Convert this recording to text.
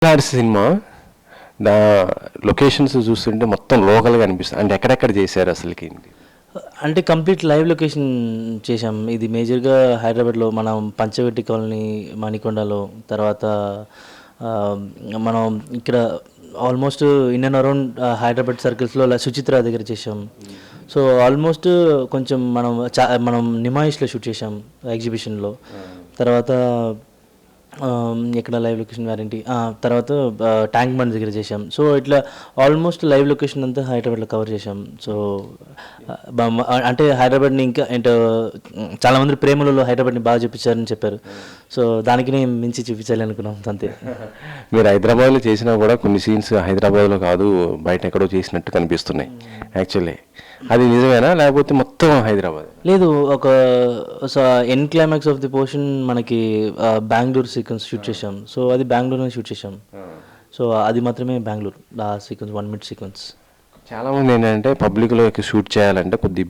లాంటి సినిమా దా లొకేషన్స్ చూస్తుంటే మొత్తం లోకల్గా అనిపిస్తుంది. అంటే ఎక్కడెక్కడ చేశారు అసలుకి? అంటే కంప్లీట్ లైవ్ లొకేషన్ చేశాం. ఇది మేజర్గా హైదరాబాద్లో మనం పంచవటి కాలనీ, మణికొండలో, తర్వాత మనం ఇక్కడ almost in and around Hyderabad సర్కిల్స్లో సుచిత్ర దగ్గర చేసాం. సో ఆల్మోస్ట్ కొంచెం మనం నిమాయిష్లో షూట్ చేసాం ఎగ్జిబిషన్లో. తర్వాత ఎక్కడ లైవ్ లొకేషన్ గ్యారంటీ, తర్వాత ట్యాంక్ బండ్ దగ్గర చేసాం. సో ఇట్లా ఆల్మోస్ట్ లైవ్ లొకేషన్ అంతా హైదరాబాద్లో కవర్ చేసాం. సో అంటే హైదరాబాద్ని ఇంకా ఏంటో చాలామంది ప్రేమలలో హైదరాబాద్ని బాగా చూపించారని చెప్పారు. సో దానికి నేను మించి చూపించాలి అనుకున్నాం అంతే. మీరు హైదరాబాద్లో చేసినా కూడా కొన్ని సీన్స్ హైదరాబాద్లో కాదు బయట ఎక్కడో చేసినట్టు కనిపిస్తున్నాయి. యాక్చువల్లీ అది నిజమేనా లేకపోతే మొత్తం హైదరాబాద్? లేదు, ఒక end climax of the portion మనకి బెంగళూరు సీక్వెన్స్ షూట్ చేసాం. సో అది బెంగళూరులో షూట్ చేసాం. సో అది మాత్రమే బెంగళూరు ఆ సీక్వెన్స్ 1 minute సీక్వెన్స్. చాలామంది ఏంటంటే పబ్లిక్లో షూట్ చేయాలంటే కొద్ది